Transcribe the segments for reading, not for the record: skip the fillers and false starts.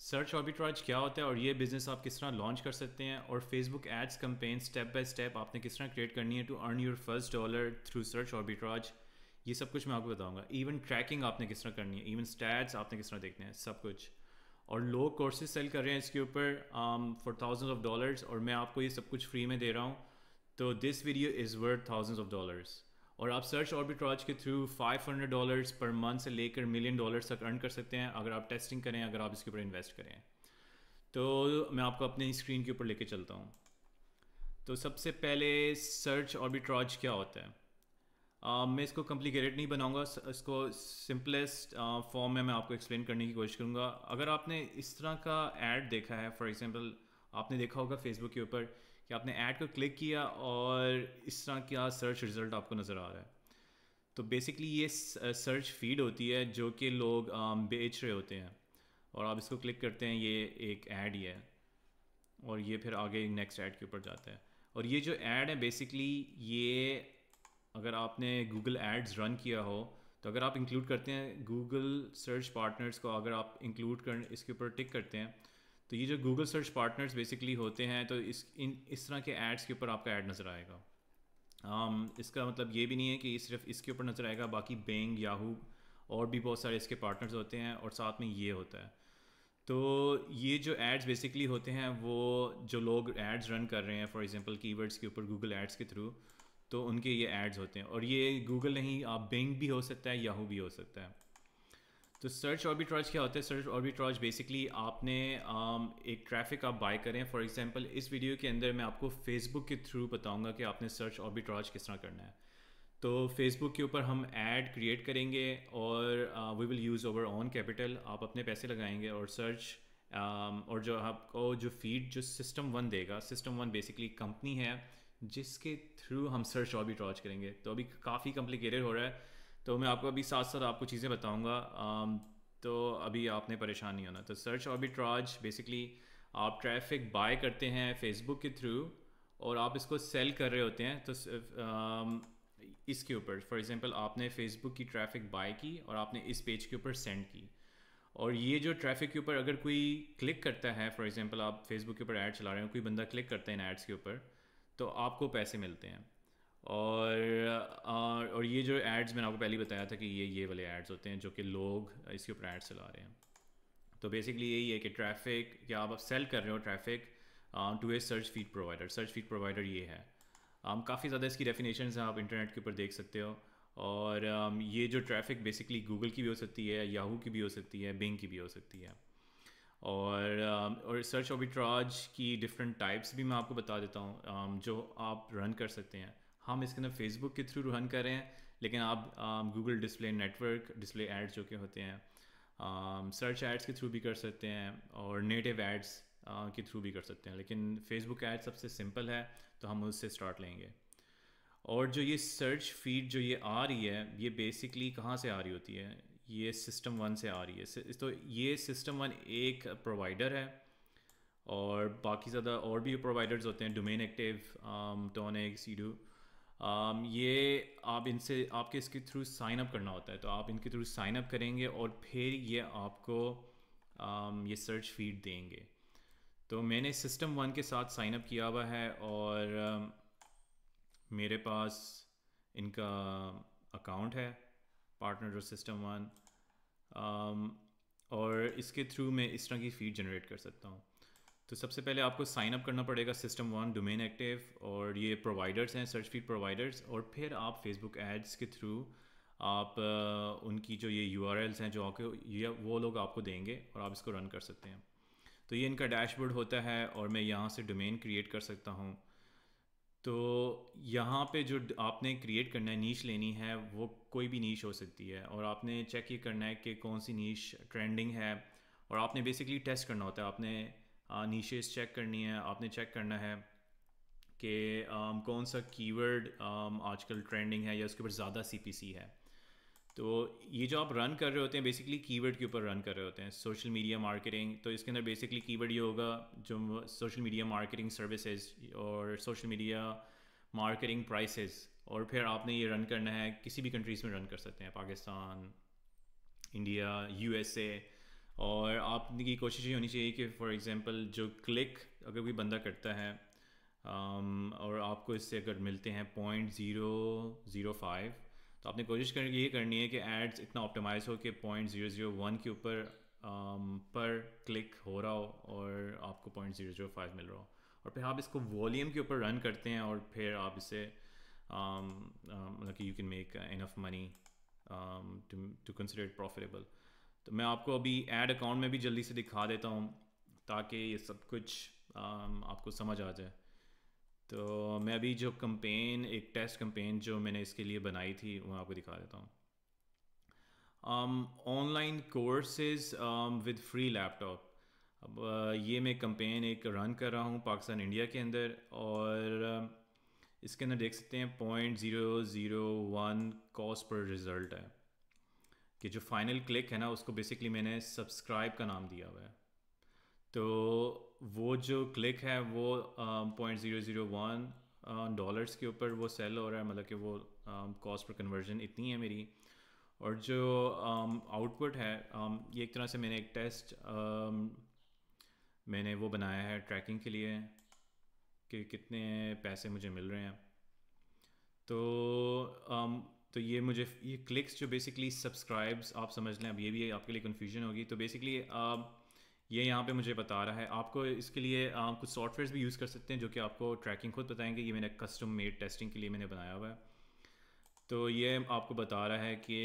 Search arbitrage क्या होता है और ये बिज़नेस आप किस तरह लॉन्च कर सकते हैं, और Facebook ads campaign step by step आपने किस तरह क्रिएट करनी है to earn your first dollar through search arbitrage, ये सब कुछ मैं आपको बताऊंगा। इवन ट्रैकिंग आपने किस तरह करनी है, इवन स्टैट्स आपने किस तरह देखने हैं, सब कुछ। और लोग कोर्सेज सेल कर रहे हैं इसके ऊपर फॉर थाउजेंड्स ऑफ डॉलर्स, और मैं आपको ये सब कुछ फ्री में दे रहा हूँ। तो this video is worth thousands of dollars. और आप सर्च आर्बिट्राज के थ्रू $500 पर मंथ से लेकर $1,000,000 तक अर्न कर सकते हैं अगर आप टेस्टिंग करें, अगर आप इसके ऊपर इन्वेस्ट करें। तो मैं आपको अपनी स्क्रीन के ऊपर लेके चलता हूँ। तो सबसे पहले सर्च आर्बिट्राज क्या होता है। मैं इसको कॉम्प्लिकेटेड नहीं बनाऊंगा, इसको सिंपलेस्ट फॉर्म में मैं आपको एक्सप्लेन करने की कोशिश करूँगा। अगर आपने इस तरह का ऐड देखा है, फॉर एग्जांपल आपने देखा होगा फेसबुक के ऊपर कि आपने ऐड को क्लिक किया और इस तरह का सर्च रिज़ल्ट आपको नज़र आ रहा है। तो बेसिकली ये सर्च फीड होती है जो कि लोग बेच रहे होते हैं, और आप इसको क्लिक करते हैं, ये एक ऐड ही है, और ये फिर आगे नेक्स्ट ऐड के ऊपर जाता है। और ये जो ऐड है बेसिकली ये, अगर आपने गूगल एड्स रन किया हो तो अगर आप इंक्लूड करते हैं गूगल सर्च पार्टनर्स को, अगर आप इंक्लूड कर इसके ऊपर टिक करते हैं, तो ये जो गूगल सर्च पार्टनर्स बेसिकली होते हैं, तो इस तरह के एड्स के ऊपर आपका ऐड नज़र आएगा। इसका मतलब ये भी नहीं है कि सिर्फ इसके ऊपर नज़र आएगा, बाकी बेंग, याहू और भी बहुत सारे इसके पार्टनर्स होते हैं, और साथ में ये होता है। तो ये जो एड्स बेसिकली होते हैं वो जो लोग एड्स रन कर रहे हैं फॉर एग्जांपल कीवर्ड्स के ऊपर गूगल एड्स के थ्रू, तो उनके ये एड्स होते हैं। और ये गूगल नहीं, आप बिंग भी हो सकता है, याहू भी हो सकता है। तो सर्च आर्बिट्राज क्या होता है। सर्च आर्बिट्राज बेसिकली आपने एक ट्रैफिक आप बाय करें। फॉर एग्जांपल इस वीडियो के अंदर मैं आपको फेसबुक के थ्रू बताऊंगा कि आपने सर्च आर्बिट्राज किस तरह करना है। तो फेसबुक के ऊपर हम ऐड क्रिएट करेंगे और we will use over on capital, आप अपने पैसे लगाएंगे और सर्च और जो आपको जो फीड जो सिस्टम वन देगा, सिस्टम वन बेसिकली कंपनी है जिसके थ्रू हम सर्च आर्बिट्राज करेंगे। तो अभी काफ़ी कॉम्प्लिकेटेड हो रहा है, तो मैं आपको अभी साथ साथ आपको चीज़ें बताऊंगा। तो अभी आपने परेशान नहीं होना। तो सर्च आर्बिट्राज बेसिकली आप ट्रैफिक बाय करते हैं फेसबुक के थ्रू, और आप इसको सेल कर रहे होते हैं। तो इसके ऊपर फॉर एग्जांपल आपने फेसबुक की ट्रैफिक बाय की और आपने इस पेज के ऊपर सेंड की, और ये जो ट्रैफिक के ऊपर अगर कोई क्लिक करता है, फॉर एग्जांपल आप फेसबुक के ऊपर ऐड चला रहे हो, कोई बंदा क्लिक करता है इन एड्स के ऊपर, तो आपको पैसे मिलते हैं। और ये जो एड्स मैंने आपको पहले ही बताया था कि ये वाले एड्स होते हैं जो कि लोग इसके ऊपर एड्स चला रहे हैं। तो बेसिकली यही है कि ट्रैफिक या आप सेल कर रहे हो traffic to a search feed provider. Search feed provider ये है। काफ़ी ज़्यादा इसकी डेफिनेशन हैं, आप इंटरनेट के ऊपर देख सकते हो। और ये जो ट्रैफिक बेसिकली गूगल की भी हो सकती है, याहू की भी हो सकती है, बिंग की भी हो सकती है। और सर्च आर्बिट्राज की डिफरेंट टाइप्स भी मैं आपको बता देता हूँ जो आप रन कर सकते हैं। हम इसके अंदर फेसबुक के थ्रू रन कर रहे हैं, लेकिन आप Google display network display ads जो कि होते हैं सर्च एड्स के थ्रू भी कर सकते हैं, और नेटिव एड्स के थ्रू भी कर सकते हैं। लेकिन फेसबुक एड सबसे सिंपल है, तो हम उससे स्टार्ट लेंगे। और जो ये सर्च फीड जो ये आ रही है, ये बेसिकली कहाँ से आ रही होती है, ये सिस्टम वन से आ रही है। तो ये सिस्टम वन एक प्रोवाइडर है, और बाकी ज़्यादा और भी प्रोवाइडर्स होते हैं, डोमेन एक्टिव, टोनिक, सीडू। ये आप इनसे आपके इसके थ्रू साइन अप करना होता है, तो आप इनके थ्रू साइन अप करेंगे और फिर ये आपको ये सर्च फीड देंगे। तो मैंने सिस्टम वन के साथ साइन अप किया हुआ है, और मेरे पास इनका अकाउंट है, पार्टनर जो सिस्टम वन, और इसके थ्रू मैं इस तरह की फ़ीड जनरेट कर सकता हूँ। तो सबसे पहले आपको साइन अप करना पड़ेगा सिस्टम वन, डोमेन एक्टिव, और ये प्रोवाइडर्स हैं, सर्च फीड प्रोवाइडर्स। और फिर आप फेसबुक एड्स के थ्रू आप उनकी जो ये यूआरएल्स हैं जो आपको ये वो लोग आपको देंगे, और आप इसको रन कर सकते हैं। तो ये इनका डैशबोर्ड होता है, और मैं यहाँ से डोमेन क्रिएट कर सकता हूँ। तो यहाँ पे जो आपने क्रिएट करना है, नीश लेनी है, वो कोई भी नीश हो सकती है, और आपने चेक ये करना है कि कौन सी नीश ट्रेंडिंग है, और आपने बेसिकली टेस्ट करना होता है। आपने नीशेस चेक करनी है, आपने चेक करना है कि कौन सा कीवर्ड आजकल ट्रेंडिंग है या उसके ऊपर ज़्यादा सीपीसी है। तो ये जो आप रन कर रहे होते हैं बेसिकली कीवर्ड के ऊपर रन कर रहे होते हैं। सोशल मीडिया मार्केटिंग, तो इसके अंदर बेसिकली कीवर्ड ये होगा जो सोशल मीडिया मार्केटिंग सर्विसेज और सोशल मीडिया मार्केटिंग प्राइसेस। और फिर आपने ये रन करना है, किसी भी कंट्रीज़ में रन कर सकते हैं, पाकिस्तान, इंडिया, यूएसए, और आपकी कोशिश ये होनी चाहिए कि फॉर एग्ज़ाम्पल जो क्लिक अगर कोई बंदा करता है और आपको इससे अगर मिलते हैं 0.005, तो आपने कोशिश ये करनी है कि एड्स इतना ऑप्टिमाइज़ हो कि 0.001 के ऊपर पर क्लिक हो रहा हो और आपको 0.005 मिल रहा हो। और फिर आप इसको वॉल्यूम के ऊपर रन करते हैं और फिर आप इसे मतलब कि you can make enough money to consider it profitable. तो मैं आपको अभी ऐड अकाउंट में भी जल्दी से दिखा देता हूँ ताकि ये सब कुछ आपको समझ आ जाए। तो मैं अभी जो कंपेन, एक टेस्ट कंपेन जो मैंने इसके लिए बनाई थी वो आपको दिखा देता हूँ। Online courses with free laptop. अब ये मैं कंपेन एक रन कर रहा हूँ पाकिस्तान इंडिया के अंदर, और इसके अंदर देख सकते हैं 0.001 कॉस्ट पर रिज़ल्ट है कि जो फाइनल क्लिक है ना उसको बेसिकली मैंने सब्सक्राइब का नाम दिया हुआ है। तो वो जो क्लिक है वो 0.001 डॉलर्स के ऊपर वो सेल हो रहा है, मतलब कि वो कॉस्ट पर कन्वर्जन इतनी है मेरी। और जो आउटपुट है ये एक तरह से मैंने एक टेस्ट मैंने वो बनाया है ट्रैकिंग के लिए कि कितने पैसे मुझे मिल रहे हैं। तो तो ये मुझे ये क्लिक्स जो बेसिकली सब्सक्राइब्स आप समझ लें, अब ये भी आपके लिए कन्फ्यूजन होगी। तो बेसिकली ये यहाँ पे मुझे बता रहा है। आपको इसके लिए कुछ सॉफ्टवेयर्स भी यूज़ कर सकते हैं जो कि आपको ट्रैकिंग खुद बताएंगे। ये मैंने कस्टम मेड टेस्टिंग के लिए मैंने बनाया हुआ है। तो ये आपको बता रहा है कि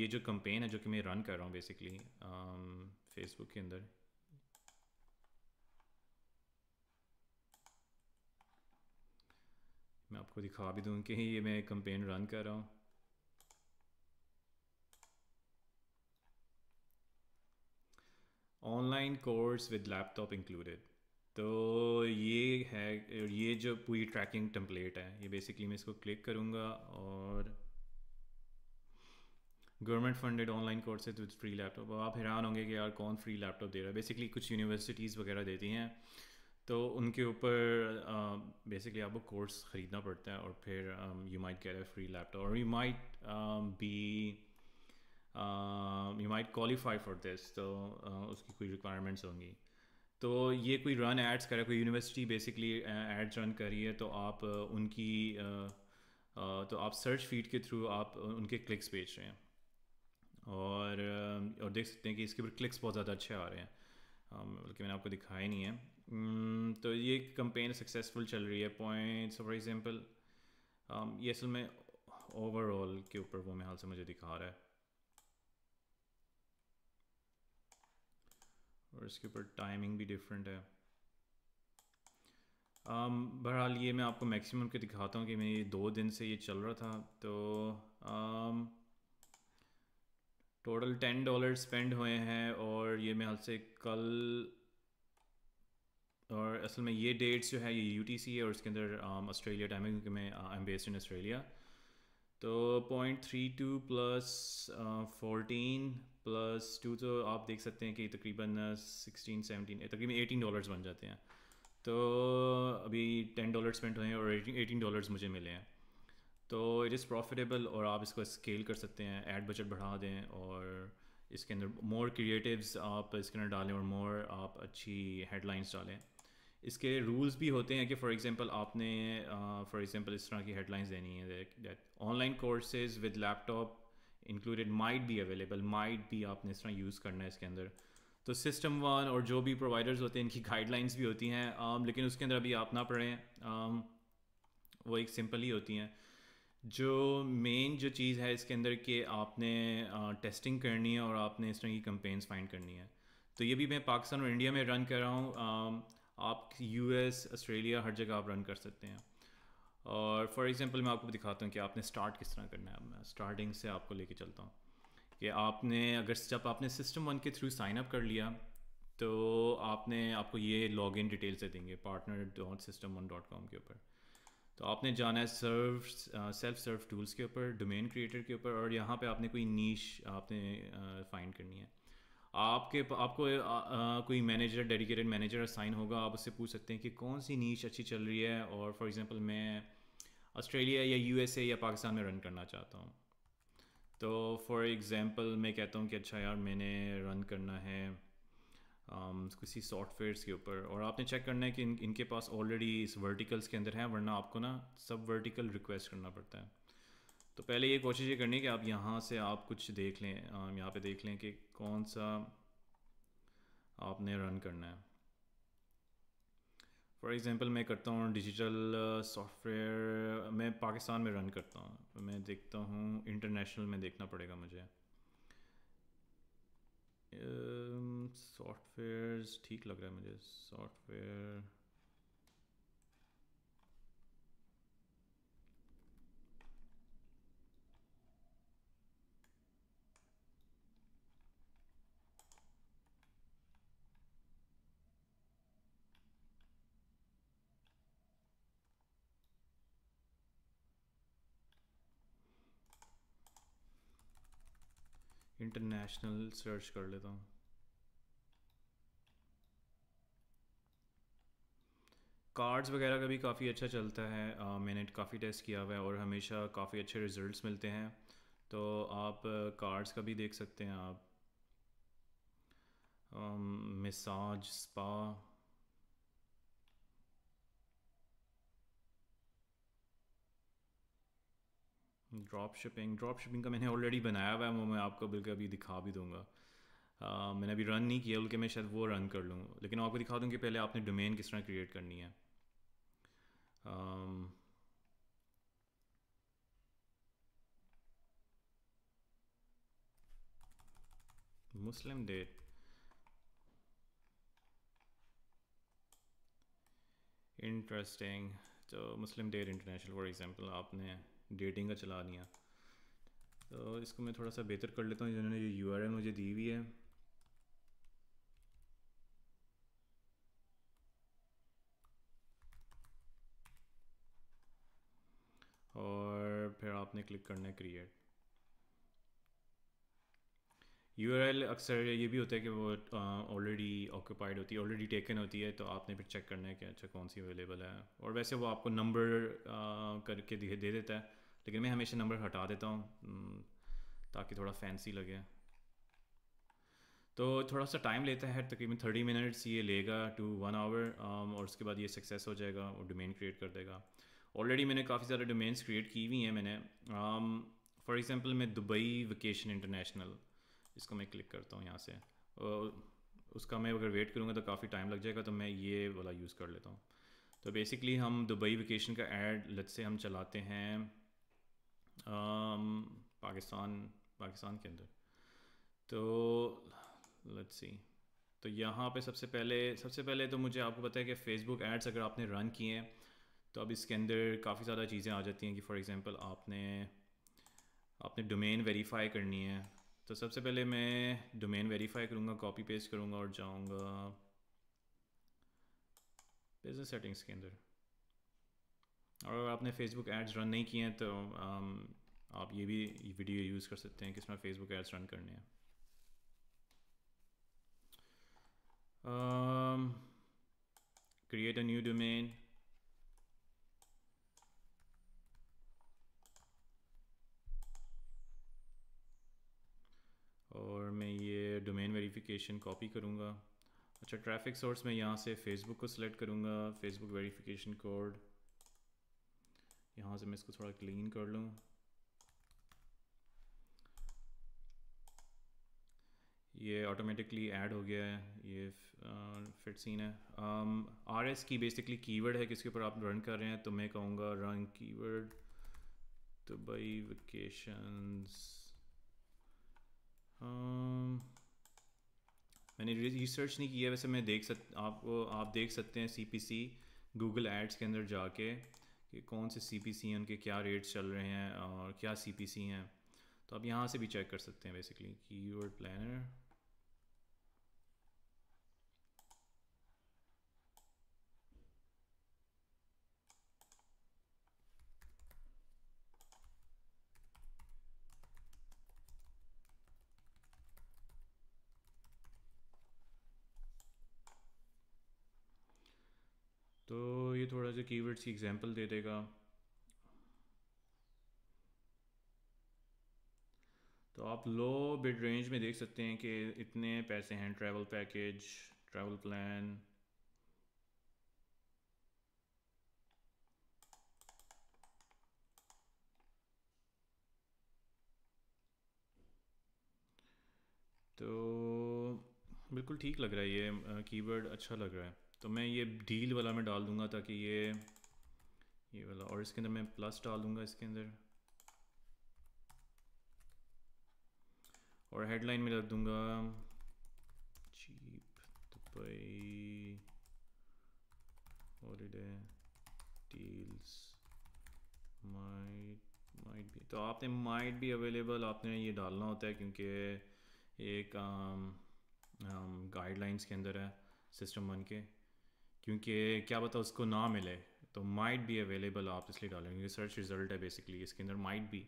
ये जो कंपेन है जो कि मैं रन कर रहा हूँ बेसिकली फेसबुक के अंदर, मैं आपको दिखा भी दूँ कि ये मैं कंपेन रन कर रहा हूँ। Online course with laptop included. तो ये है, ये जो पूरी ट्रैकिंग टेम्पलेट है ये बेसिकली मैं इसको क्लिक करूँगा और government funded online courses with free laptop. आप हैरान होंगे कि यार कौन फ्री लैपटॉप दे रहा है। बेसिकली कुछ यूनिवर्सिटीज़ वगैरह देती हैं, तो उनके ऊपर बेसिकली आपको कोर्स ख़रीदना पड़ता है और फिर you might get a free laptop और be you might qualify for this. तो उसकी कोई रिक्वायरमेंट्स होंगी। तो ये कोई रन एड्स करे, कोई यूनिवर्सिटी बेसिकली एड्स रन करी है, तो आप उनकी तो आप सर्च फीड के थ्रू आप उनके क्लिक्स बेच रहे हैं। और देख सकते हैं कि इसके ऊपर क्लिक्स बहुत ज़्यादा अच्छे आ रहे हैं, बल्कि मैंने आपको दिखाया नहीं है। तो ये कंपेन सक्सेसफुल चल रही है। पॉइंट्स फॉर एग्जांपल ये असल में ओवरऑल के ऊपर वो मेरे हाल से मुझे दिखा रहा है, और इसके ऊपर टाइमिंग भी डिफरेंट है। बहरहाल ये मैं आपको मैक्सिमम के दिखाता हूँ कि मैं ये 2 दिन से ये चल रहा था। तो टोटल $10 स्पेंड हुए हैं, और ये मेरे हाल से कल, और असल में ये डेट्स जो है ये UTC है और इसके अंदर ऑस्ट्रेलिया टाइम है क्योंकि मैं I am based in Australia. तो 0.32 प्लस 14 प्लस 2, तो आप देख सकते हैं कि तकरीबन 16-17 तकरीबन $18 बन जाते हैं। तो अभी $10 स्पेंड हुए हैं और $18 मुझे मिले हैं। तो इट इज़ प्रॉफिटेबल, और आप इसको स्केल कर सकते हैं, ऐड बजट बढ़ा दें और इसके अंदर मोर क्रिएटिव्स आप इसके अंदर डालें और मोर आप अच्छी हेडलाइंस डालें। इसके रूल्स भी होते हैं कि फॉर एग्जांपल आपने फॉर एग्जांपल इस तरह की हेडलाइंस देनी है that online courses with laptop included might be available. Might भी आपने इस तरह यूज़ करना है इसके अंदर। तो सिस्टम वन और जो भी प्रोवाइडर्स होते हैं इनकी गाइडलाइंस भी होती हैं, लेकिन उसके अंदर अभी आप ना पढ़ें, वो एक सिंपल ही होती हैं। जो मेन जो चीज़ है इसके अंदर कि आपने टेस्टिंग करनी है और आपने इस तरह की कंपेन्स फाइंड करनी है। तो ये भी मैं पाकिस्तान और इंडिया में रन कर रहा हूँ। आप US ऑस्ट्रेलिया हर जगह आप रन कर सकते हैं। और फॉर एग्जांपल मैं आपको दिखाता हूँ कि आपने स्टार्ट किस तरह करना है। मैं स्टार्टिंग से आपको लेके चलता हूँ कि आपने अगर जब आपने सिस्टम वन के थ्रू साइन अप कर लिया तो आपको ये लॉगिन डिटेल्स दे देंगे partner.system1.com के ऊपर। तो आपने जाना है सेल्फ सर्व टूल्स के ऊपर, डोमेन क्रिएटर के ऊपर, और यहाँ पे आपने कोई नीश आपने फाइंड करनी है। आपको कोई मैनेजर, डेडिकेटेड मैनेजर असाइन होगा। आप उससे पूछ सकते हैं कि कौन सी नीश अच्छी चल रही है, और फॉर एग्जांपल मैं ऑस्ट्रेलिया या USA या पाकिस्तान में रन करना चाहता हूँ। तो फॉर एग्ज़ाम्पल मैं कहता हूँ कि अच्छा यार मैंने रन करना है किसी सॉफ्टवेयर्स के ऊपर, और आपने चेक करना है कि इनके पास ऑलरेडी इस वर्टिकल्स के अंदर है, वरना आपको ना सब वर्टिकल रिक्वेस्ट करना पड़ता है। तो पहले ये कोशिश ये करनी है कि आप यहाँ से आप कुछ देख लें, यहाँ पे देख लें कि कौन सा आपने रन करना है। फॉर एग्ज़ाम्पल मैं करता हूँ डिजिटल सॉफ्टवेयर, मैं पाकिस्तान में रन करता हूँ, मैं देखता हूँ इंटरनेशनल में देखना पड़ेगा मुझे। सॉफ्टवेयर्स ठीक लग रहा है मुझे, सॉफ्टवेयर इंटरनेशनल सर्च कर लेता हूँ। कार्ड्स वगैरह का भी काफ़ी अच्छा चलता है, मैंने काफ़ी टेस्ट किया हुआ है और हमेशा काफ़ी अच्छे रिजल्ट्स मिलते हैं। तो आप कार्ड्स का भी देख सकते हैं आप, मिसाज स्पा। ड्रॉप शिपिंग का मैंने ऑलरेडी बनाया हुआ है, वो मैं आपको बिल्कुल अभी दिखा भी दूंगा। मैंने अभी रन नहीं किया, बल्कि मैं शायद वो रन कर लूँ, लेकिन आपको दिखा दूँ कि पहले आपने डोमेन किस तरह क्रिएट करनी है। मुस्लिम डेट, इंटरेस्टिंग। तो मुस्लिम डेट इंटरनेशनल फॉर एग्जांपल आपने डेटिंग का चला दिया, तो इसको मैं थोड़ा सा बेहतर कर लेता हूँ, जिन्होंने ये यूआरएल मुझे दी हुई है। और फिर आपने क्लिक करना है क्रिएट। यूआरएल अक्सर ये भी होता है कि वो ऑलरेडी ऑक्यूपाइड होती है, ऑलरेडी टेकन होती है, तो आपने फिर चेक करना है कि अच्छा कौन सी अवेलेबल है। और वैसे वो आपको नंबर करके दे देता है, लेकिन मैं हमेशा नंबर हटा देता हूँ ताकि थोड़ा फैंसी लगे। तो थोड़ा सा टाइम लेता है, तकरीबन 30 मिनट्स ये लेगा टू 1 आवर, और उसके बाद ये सक्सेस हो जाएगा और डोमेन क्रिएट कर देगा। ऑलरेडी मैंने काफ़ी ज़्यादा डोमेन्स क्रिएट की हुई हैं मैंने। फॉर एग्ज़ाम्पल मैं दुबई वेकेशन इंटरनेशनल, इसको मैं क्लिक करता हूँ यहाँ से, और उसका मैं अगर वेट करूँगा तो काफ़ी टाइम लग जाएगा, तो मैं ये वाला यूज़ कर लेता हूँ। तो बेसिकली हम दुबई वेकेशन का ऐड लेट से हम चलाते हैं पाकिस्तान पाकिस्तान के अंदर। तो लेट्स सी, तो यहाँ पे सबसे पहले तो मुझे आपको पता है कि फ़ेसबुक एड्स अगर आपने रन किए हैं तो अब इसके अंदर काफ़ी ज़्यादा चीज़ें आ जाती हैं कि फ़ॉर एग्ज़ाम्पल आपने आपने डोमेन वेरीफाई करनी है। तो सबसे पहले मैं डोमेन वेरीफाई करूँगा, कॉपी पेस्ट करूँगा और जाऊँगा बिजनेस सेटिंग्स के अंदर। और अगर आपने फ़ेसबुक एड्स रन नहीं किए हैं तो आप ये भी वीडियो यूज़ कर सकते हैं कि इसमें फ़ेसबुक एड्स रन करने हैं। क्रिएट अ न्यू डोमेन, और मैं ये डोमेन वेरिफिकेशन कॉपी करूँगा। अच्छा, ट्रैफिक सोर्स में यहाँ से फ़ेसबुक को सिलेक्ट करूँगा, फ़ेसबुक वेरिफिकेशन कोड, यहाँ से मैं इसको थोड़ा क्लीन कर लूँ। ये ऑटोमेटिकली ऐड हो गया है, ये फिट सीन है। आर एस की बेसिकली कीवर्ड है किसके ऊपर आप रन कर रहे हैं, तो मैं कहूँगा रन कीवर्ड दुबई वेकेशंस। मैंने रिसर्च नहीं किया, वैसे मैं आप देख सकते हैं सीपीसी गूगल एड्स के अंदर जाके कि कौन से सीपीसी हैं, उनके क्या रेट्स चल रहे हैं और क्या सीपीसी हैं। तो आप यहाँ से भी चेक कर सकते हैं बेसिकली कीवर्ड प्लानर। तो ये थोड़ा सा कीवर्ड्स की एग्जांपल दे देगा। तो आप लो बिड रेंज में देख सकते हैं कि इतने पैसे हैं, ट्रैवल पैकेज, ट्रैवल प्लान। तो बिल्कुल ठीक लग रहा है ये, कीवर्ड अच्छा लग रहा है। तो मैं ये डील वाला मैं डाल दूंगा ताकि ये वाला, और इसके अंदर मैं प्लस डाल दूंगा इसके अंदर, और हेडलाइन में रख दूंगा cheap Dubai holiday deals might be. तो आपने माइट बी अवेलेबल आपने ये डालना होता है क्योंकि एक गाइडलाइंस के अंदर है सिस्टम बन के, क्योंकि क्या पता उसको ना मिले। तो माइट बी अवेलेबल आप इसलिए डालेंगे क्योंकि सर्च रिजल्ट है बेसिकली, इसके अंदर might be,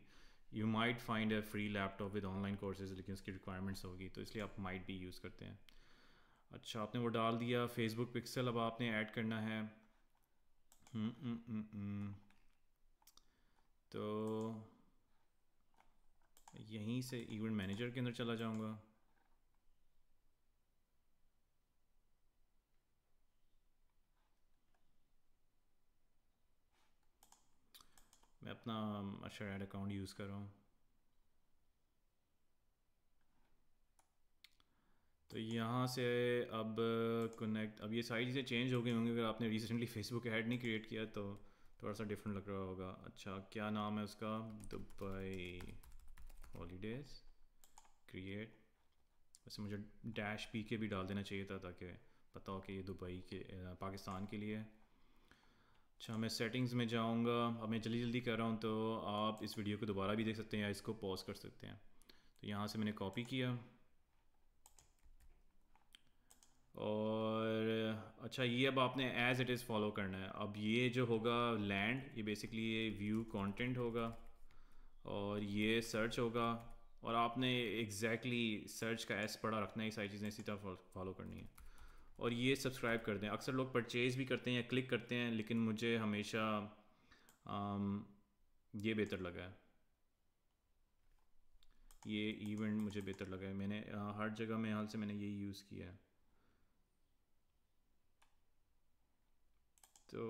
you might find a free laptop with online courses, लेकिन उसकी रिक्वायरमेंट्स होगी, तो इसलिए आप माइट बी यूज़ करते हैं। अच्छा आपने वो डाल दिया फेसबुक पिक्सल, अब आपने ऐड करना है। हम्म, हम्म, तो यहीं से इवेंट मैनेजर के अंदर चला जाऊंगा। मैं अपना अच्छा ऐड अकाउंट यूज़ कर रहा हूँ। तो यहाँ से अब कनेक्ट, अब ये सारी चीज़ें चेंज हो गई होंगी अगर आपने रिसेंटली फेसबुक ऐड नहीं क्रिएट किया तो थोड़ा सा डिफरेंट लग रहा होगा। अच्छा क्या नाम है उसका, दुबई हॉलीडेज़ क्रिएट। वैसे मुझे डैश पी के भी डाल देना चाहिए था ताकि पता हो कि ये दुबई के पाकिस्तान के लिए है। अच्छा मैं सेटिंग्स में जाऊंगा, अब मैं जल्दी जल्दी कर रहा हूँ तो आप इस वीडियो को दोबारा भी देख सकते हैं या इसको पॉज कर सकते हैं। तो यहाँ से मैंने कॉपी किया, और अच्छा ये अब आपने एज इट इज़ फॉलो करना है। अब ये जो होगा लैंड, ये बेसिकली ये व्यू कंटेंट होगा, और ये सर्च होगा, और आपने एग्जैक्टली सर्च का एस पढ़ा रखना है, ये सारी चीज़ें इसी तरह फॉलो करनी है। और ये सब्सक्राइब कर दें। अक्सर लोग परचेज़ भी करते हैं या क्लिक करते हैं, लेकिन मुझे हमेशा ये बेहतर लगा है, ये इवेंट मुझे बेहतर लगा है। मैंने हर जगह में हाल से मैंने यही यूज़ किया है। तो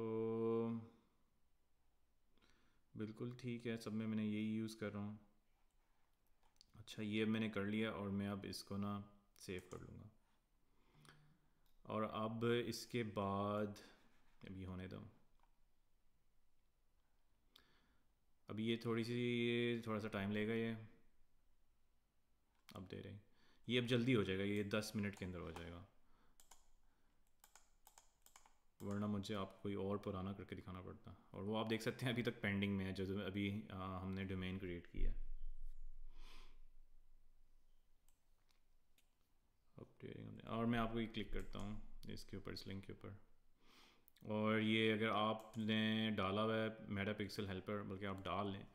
बिल्कुल ठीक है, सब में मैंने यही यूज़ कर रहा हूँ। अच्छा ये मैंने कर लिया, और मैं अब इसको ना सेव कर लूँगा, और अब इसके बाद अभी होने दो। अब ये थोड़ा सा टाइम लेगा ये, अब दे रही, ये अब जल्दी हो जाएगा, ये 10 मिनट के अंदर हो जाएगा, वरना मुझे आपको कोई और पुराना करके दिखाना पड़ता। और वो आप देख सकते हैं अभी तक पेंडिंग में है, जो अभी हमने डोमेन क्रिएट किया है। अपडेटिंग, और मैं आपको ये क्लिक करता हूँ इसके ऊपर, इस लिंक के ऊपर, और ये अगर आपने डाला हुआ है मेटा पिक्सल हेल्पर, बल्कि आप डाल लें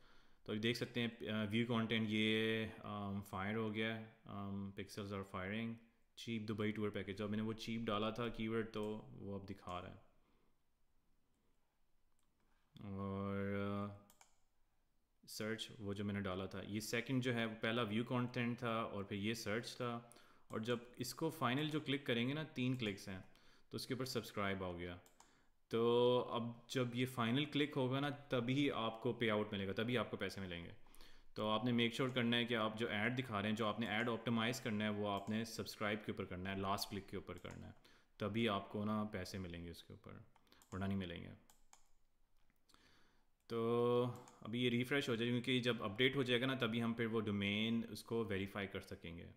तो अभी देख सकते हैं व्यू कंटेंट ये फायर हो गया है, pixels are firing, cheap Dubai tour package. अब मैंने वो चीप डाला था कीवर्ड, तो वो अब दिखा रहा है। और सर्च वो जो मैंने डाला था, ये सेकंड जो है पहला व्यू कंटेंट था, और फिर ये सर्च था, और जब इसको फाइनल जो क्लिक करेंगे ना, 3 क्लिक्स हैं, तो उसके ऊपर सब्सक्राइब आ गया। तो अब जब ये फाइनल क्लिक होगा ना, तभी आपको पे आउट मिलेगा, तभी आपको पैसे मिलेंगे। तो आपने मेक श्योर करना है कि आप जो ऐड दिखा रहे हैं, जो आपने ऐड ऑप्टिमाइज़ करना है, वो आपने सब्सक्राइब के ऊपर करना है, लास्ट क्लिक के ऊपर करना है, तभी आपको ना पैसे मिलेंगे उसके ऊपर, वरना नहीं मिलेंगे। तो अभी ये रिफ़्रेश हो जाए, क्योंकि जब अपडेट हो जाएगा ना, तभी हम फिर वो डोमेन उसको वेरीफाई कर सकेंगे।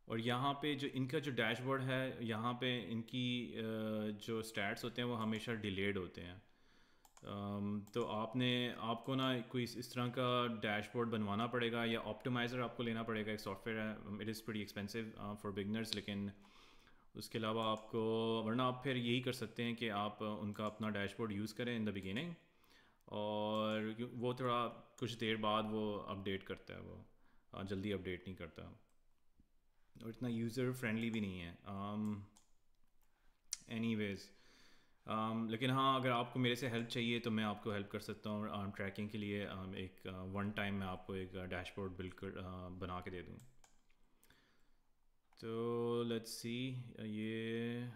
और यहाँ पे जो इनका जो डैशबोर्ड है, यहाँ पे इनकी जो स्टैट्स होते हैं वो हमेशा डिलेड होते हैं। तो आपको ना कोई इस तरह का डैशबोर्ड बनवाना पड़ेगा, या ऑप्टिमाइज़र आपको लेना पड़ेगा, एक सॉफ्टवेयर है, it is pretty expensive for beginners, लेकिन उसके अलावा आपको, वरना आप फिर यही कर सकते हैं कि आप उनका अपना डैशबोर्ड यूज़ करें इन द बिगिनिंग, और वो थोड़ा कुछ देर बाद वो अपडेट करता है, वो जल्दी अपडेट नहीं करता, और इतना यूज़र फ्रेंडली भी नहीं है। एनीवेज, लेकिन हाँ, अगर आपको मेरे से हेल्प चाहिए तो मैं आपको हेल्प कर सकता हूँ ट्रैकिंग के लिए। एक वन टाइम मैं आपको एक डैशबोर्ड बिल्कुल बना के दे दूँ। तो लेट्स सी ये।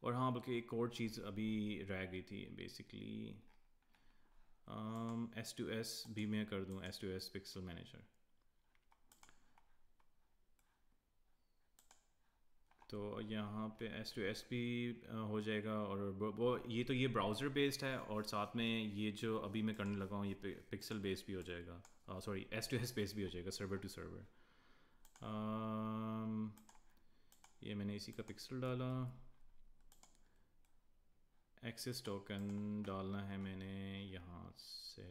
और हाँ, बल्कि एक और चीज़ अभी रह गई थी बेसिकली। एस टू एस भी मैं कर दूँ, S to S pixel manager. तो यहाँ पे एस टू एस भी हो जाएगा। और वो ये तो ये ब्राउज़र बेस्ड है, और साथ में ये जो अभी मैं करने लगा हूँ ये पिक्सल बेस्ड भी हो जाएगा। Sorry, S to S based भी हो जाएगा, सर्वर टू सर्वर। ये मैंने इसी का पिक्सल डाला। एक्सेस टोकन डालना है मैंने यहाँ से।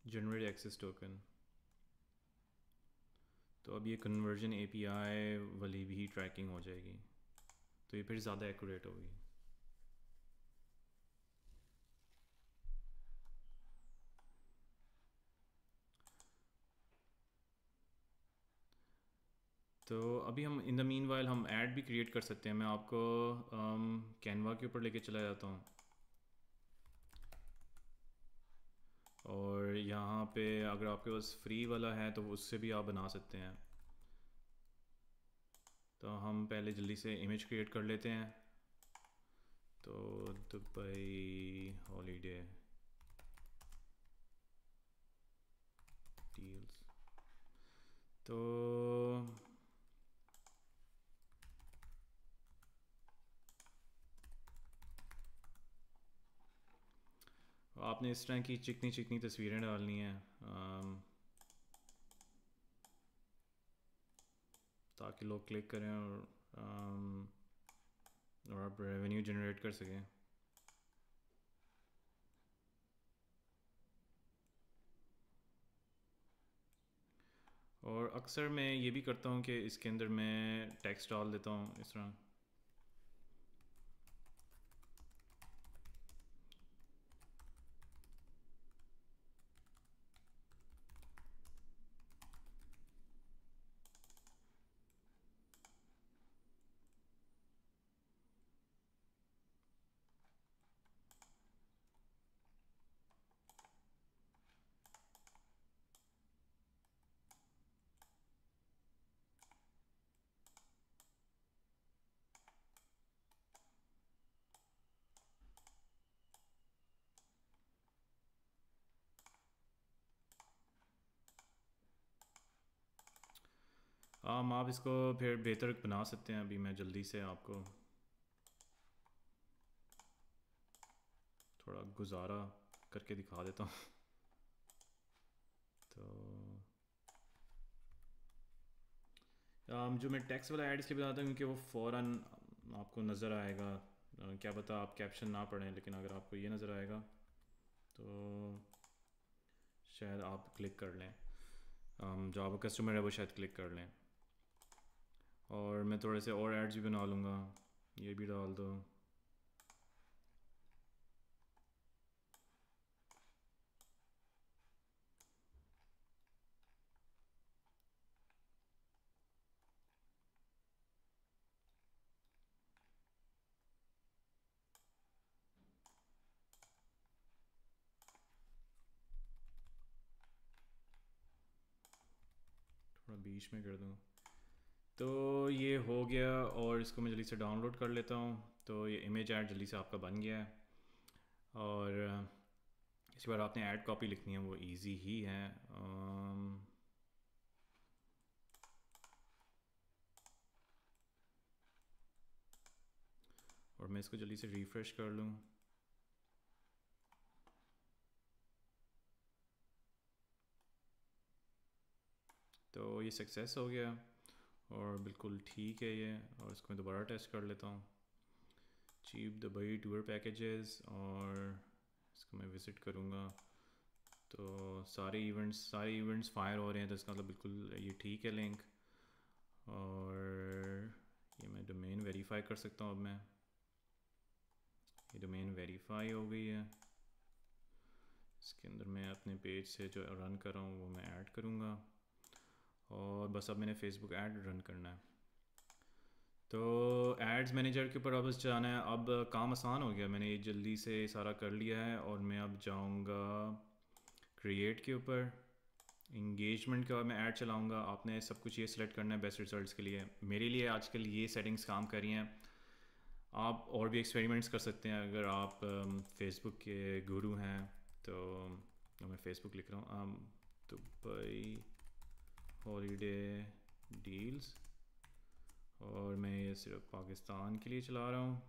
Generate access token. तो अब ये कन्वर्जन एपीआई वाली भी ट्रैकिंग हो जाएगी, तो ये फिर ज़्यादा एक्यूरेट होगी। तो अभी हम इन द मीन वाइल हम ऐड भी क्रिएट कर सकते हैं। मैं आपको कैनवा के ऊपर लेके चला जाता हूँ, और यहाँ पे अगर आपके पास फ्री वाला है तो उससे भी आप बना सकते हैं। तो हम पहले जल्दी से इमेज क्रिएट कर लेते हैं। तो दुबई हॉलीडे डील्स। तो आपने इस तरह की चिकनी चिकनी तस्वीरें डालनी हैं, ताकि लोग क्लिक करें और आप रेवेन्यू जनरेट कर सकें। और अक्सर मैं ये भी करता हूँ कि इसके अंदर मैं टेक्स्ट डाल देता हूँ इस तरह। आप इसको फिर बेहतर बना सकते हैं। अभी मैं जल्दी से आपको थोड़ा गुजारा करके दिखा देता हूँ। तो जो मैं टेक्स्ट वाला ऐड इसलिए बताता हूँ क्योंकि वो फ़ौरन आपको नज़र आएगा। क्या पता आप कैप्शन ना पढ़ें, लेकिन अगर आपको ये नज़र आएगा तो शायद आप क्लिक कर लें। जो आपका कस्टमर है वो शायद क्लिक कर लें। और मैं थोड़े से और एड्स भी बना लूँगा, ये भी डाल दो। थोड़ा बीच में कर दूँ। तो ये हो गया, और इसको मैं जल्दी से डाउनलोड कर लेता हूँ। तो ये इमेज ऐड जल्दी से आपका बन गया है। और इस बार आपने ऐड कॉपी लिखनी है, वो इजी ही है। और मैं इसको जल्दी से रिफ़्रेश कर लूँ। तो ये सक्सेस हो गया और बिल्कुल ठीक है ये। और इसको मैं दोबारा टेस्ट कर लेता हूँ। चीप दुबई टूर पैकेजेस, और इसको मैं विज़िट करूँगा। तो सारे इवेंट्स फायर हो रहे हैं, तो इसका मतलब बिल्कुल ये ठीक है लिंक। और ये मैं डोमेन वेरीफाई कर सकता हूँ। अब मैं ये डोमेन वेरीफाई हो गई है। इसके अंदर मैं अपने पेज से जो रन कर रहा हूँ वो मैं ऐड करूँगा, और बस अब मैंने फेसबुक ऐड रन करना है। तो एड्स मैनेजर के ऊपर अब बस जाना है। अब काम आसान हो गया, मैंने ये जल्दी से सारा कर लिया है। और मैं अब जाऊँगा क्रिएट के ऊपर, इंगेजमेंट के बाद मैं ऐड चलाऊँगा। आपने सब कुछ ये सिलेक्ट करना है बेस्ट रिजल्ट्स के लिए। मेरे लिए आजकल ये सेटिंग्स काम कर रही हैं। आप और भी एक्सपेरिमेंट्स कर सकते हैं अगर आप फेसबुक के गुरु हैं। तो मैं फेसबुक लिख रहा हूँ, दुबई हॉलीडे डील्स, और मैं ये सिर्फ पाकिस्तान के लिए चला रहा हूँ।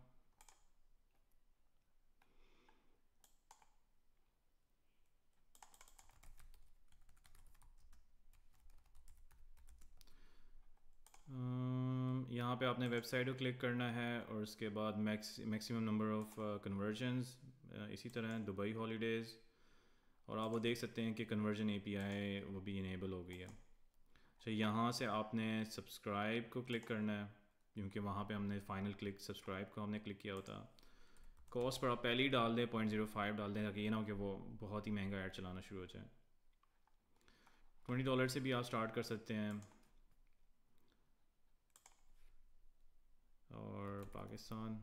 यहाँ पे आपने वेबसाइट को क्लिक करना है, और उसके बाद मैक्सिमम नंबर ऑफ कन्वर्जन्स इसी तरह है, दुबई हॉलीडेज़। और आप वो देख सकते हैं कि कन्वर्जन एपीआई वो भी इनेबल हो गई है। अच्छा, यहाँ से आपने सब्सक्राइब को क्लिक करना है, क्योंकि वहाँ पे हमने फाइनल क्लिक सब्सक्राइब को हमने क्लिक किया होता। कॉस्ट पर आप पहले ही डाल दें, 0.05 डाल दें, ताकि ये ना हो कि वो बहुत ही महंगा ऐड चलाना शुरू हो जाए। $20 से भी आप स्टार्ट कर सकते हैं। और Pakistan,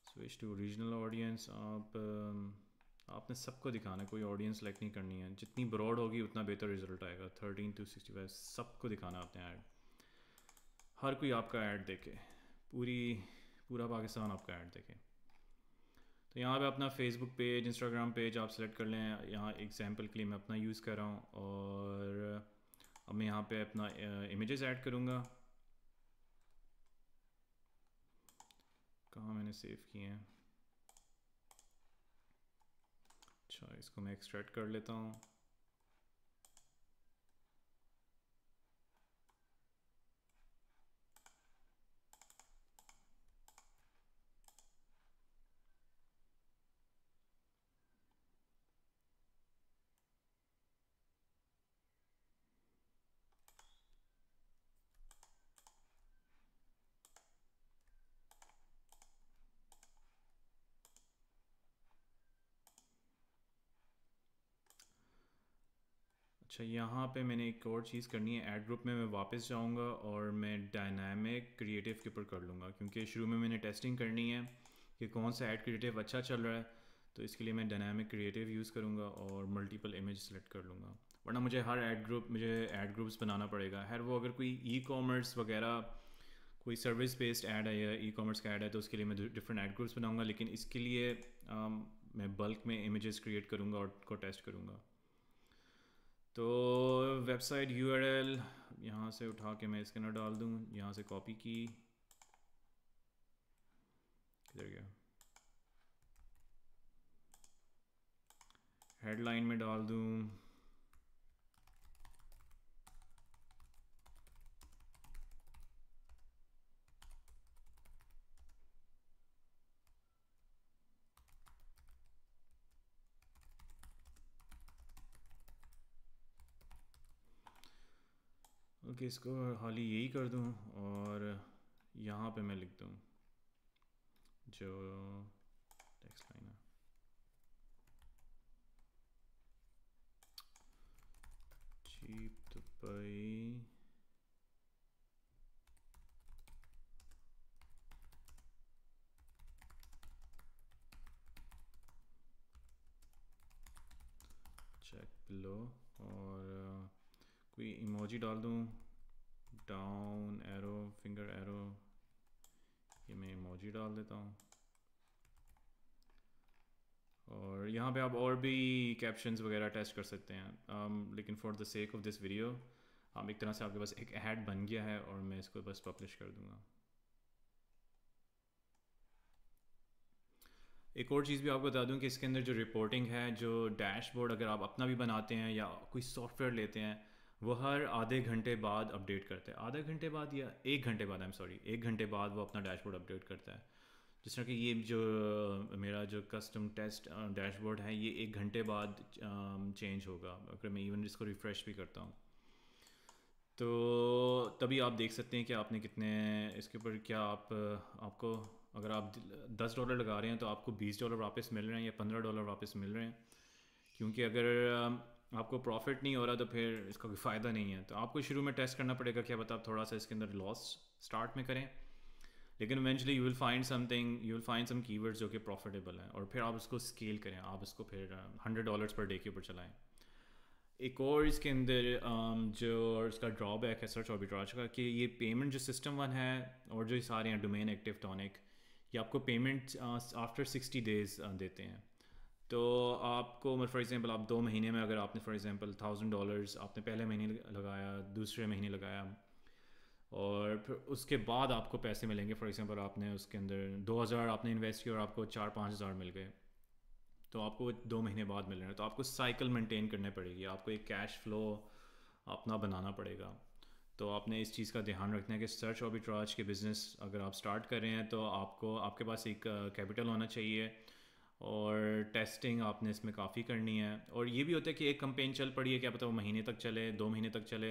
switch to regional audience. आपने सबको दिखाना है, कोई ऑडियंस सेलेक्ट नहीं करनी है। जितनी ब्रॉड होगी उतना बेहतर रिजल्ट आएगा। 13 to 65 सबको दिखाना आपने ऐड, हर कोई आपका ऐड देखे, पूरा पाकिस्तान आपका ऐड देखे। तो यहाँ पे अपना फेसबुक पेज, इंस्टाग्राम पेज आप सेलेक्ट कर लें। यहाँ एग्जांपल के लिए मैं अपना यूज़ कर रहा हूँ। और अब मैं यहाँ पे अपना इमेजेस ऐड करूँगा। कहाँ मैंने सेव किए हैं? अच्छा, इसको मैं एक्सट्रैक्ट कर लेता हूँ। अच्छा, यहाँ पे मैंने एक और चीज़ करनी है। ऐड ग्रुप में मैं वापस जाऊँगा और मैं डायनामिक क्रिएटिव के ऊपर कर लूँगा, क्योंकि शुरू में मैंने टेस्टिंग करनी है कि कौन सा ऐड क्रिएटिव अच्छा चल रहा है। तो इसके लिए मैं डायनामिक क्रिएटिव यूज़ करूँगा और मल्टीपल इमेज सेलेक्ट कर लूँगा। वरना मुझे ऐड ग्रुप्स बनाना पड़ेगा। हर वो अगर कोई ई कॉमर्स वगैरह, कोई सर्विस बेस्ड ऐड है या ई कॉमर्स का ऐड है, तो उसके लिए मैं डिफरेंट ऐड ग्रुप्स बनाऊँगा। लेकिन इसके लिए मैं बल्क में इमेजेस क्रिएट करूँगा और को टेस्ट करूँगा। तो वेबसाइट यूआरएल यहाँ से उठा के मैं इसके अंदर डाल दूँ, यहाँ से कॉपी की, किधर गया, हेडलाइन में डाल दूँ। ओके, इसको हाल ही यही कर दूँ, और यहाँ पे मैं लिख दूँ जो टेक्स्ट लाइन है, चीप दुबई चेक बिलो। और कोई इमोजी डाल दूँ, डाउन एरो, फिंगर एरो, ये मैं इमोजी डाल देता हूँ। और यहाँ पे आप और भी कैप्शंस वगैरह टेस्ट कर सकते हैं। लेकिन for the sake of this video, हम एक तरह से आपके पास एक ऐड बन गया है, और मैं इसको बस पब्लिश कर दूँगा। एक और चीज़ भी आपको बता दूं कि इसके अंदर जो रिपोर्टिंग है, जो डैशबोर्ड अगर आप अपना भी बनाते हैं या कोई सॉफ्टवेयर लेते हैं, वो हर आधे घंटे बाद अपडेट करता है, आधे घंटे बाद या 1 घंटे बाद, आई एम सॉरी, 1 घंटे बाद वो अपना डैशबोर्ड अपडेट करता है। जिस तरह कि ये जो मेरा जो कस्टम टेस्ट डैशबोर्ड है ये 1 घंटे बाद चेंज होगा अगर मैं इवन इसको रिफ़्रेश भी करता हूँ। तो तभी आप देख सकते हैं कि आपने कितने इसके ऊपर क्या आपको अगर आप $10 लगा रहे हैं तो आपको $20 वापस मिल रहे हैं या $15 वापस मिल रहे हैं। क्योंकि अगर आपको प्रॉफिट नहीं हो रहा तो फिर इसका कोई फ़ायदा नहीं है। तो आपको शुरू में टेस्ट करना पड़ेगा, क्या पता आप थोड़ा सा इसके अंदर लॉस स्टार्ट में करें, लेकिन eventually you will find something, you will find some keywords जो कि प्रॉफिटेबल हैं, और फिर आप उसको स्केल करें, आप इसको फिर $100 पर डे के ऊपर चलाएं। एक और इसके अंदर जो इसका ड्रॉबैक है सर्च आर्बिट्राज का, कि ये पेमेंट जो सिस्टम वन है और जो सारे हैं डोमेन एक्टिव टॉनिक, ये आपको पेमेंट आफ्टर 60 डेज़ देते हैं। तो आपको फॉर एग्जांपल आप 2 महीने में अगर आपने फॉर एग्जांपल $1000 आपने पहले महीने लगाया, दूसरे महीने लगाया, और फिर उसके बाद आपको पैसे मिलेंगे, फॉर एग्जांपल आपने उसके अंदर 2000 आपने इन्वेस्ट किया और आपको 4-5 हज़ार मिल गए, तो आपको वो 2 महीने बाद मिल रहे हैं। तो आपको साइकिल मेंटेन करनी पड़ेगी, आपको एक कैश फ्लो अपना बनाना पड़ेगा। तो आपने इस चीज़ का ध्यान रखना है कि सर्च आर्बिट्राज के बिज़नेस अगर आप स्टार्ट कर रहे हैं तो आपको आपके पास एक कैपिटल होना चाहिए, और टेस्टिंग आपने इसमें काफ़ी करनी है। और ये भी होता है कि एक कंपेन चल पड़ी है, क्या पता वो महीने तक चले, 2 महीने तक चले,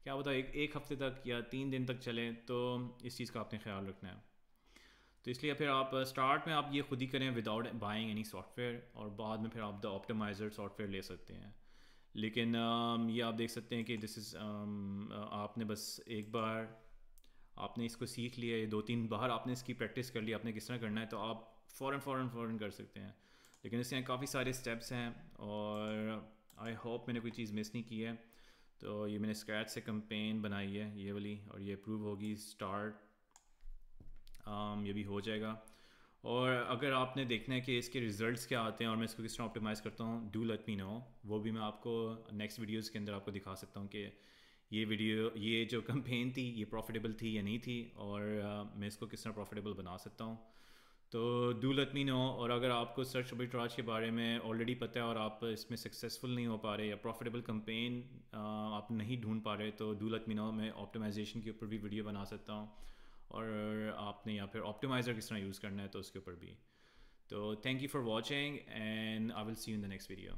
क्या पता एक हफ्ते तक या 3 दिन तक चले, तो इस चीज़ का आपने ख्याल रखना है। तो इसलिए फिर आप स्टार्ट में आप ये खुद ही करें विदाउट बाइंग एनी सॉफ्टवेयर, और बाद में फिर आप द ऑप्टिमाइज़र सॉफ्टवेयर ले सकते हैं। लेकिन ये आप देख सकते हैं कि दिस इज़ आपने बस एक बार आपने इसको सीख लिया, ये 2-3 बार आपने इसकी प्रैक्टिस कर ली, आपने किस तरह करना है, तो आप फ़ौरन कर सकते हैं। लेकिन इसके काफ़ी सारे स्टेप्स हैं, और आई होप मैंने कोई चीज़ मिस नहीं की है। तो ये मैंने स्क्रैच से कंपेन बनाई है ये वाली, और ये अप्रूव होगी स्टार्ट, ये भी हो जाएगा। और अगर आपने देखना है कि इसके रिजल्ट्स क्या आते हैं और मैं इसको किस तरह ऑप्टिमाइज़ करता हूँ, डू लेट मी नो, वो भी मैं आपको नेक्स्ट वीडियोज़ के अंदर आपको दिखा सकता हूँ कि ये जो कंपेन थी ये प्रॉफिटेबल थी या नहीं थी, और मैं इसको किस तरह प्रॉफिटेबल बना सकता हूँ। तो डू लेट मी नो। और अगर आपको सर्च आर्बिट्राज के बारे में ऑलरेडी पता है और आप इसमें सक्सेसफुल नहीं हो पा रहे या प्रॉफिटेबल कंपेन आप नहीं ढूंढ पा रहे, तो डू लेट मी नो, मैं ऑप्टिमाइजेशन के ऊपर भी वीडियो बना सकता हूँ, और आपने या फिर ऑप्टिमाइज़र किस तरह यूज़ करना है तो उसके ऊपर भी। तो thank you for watching, and I will see you in the next video.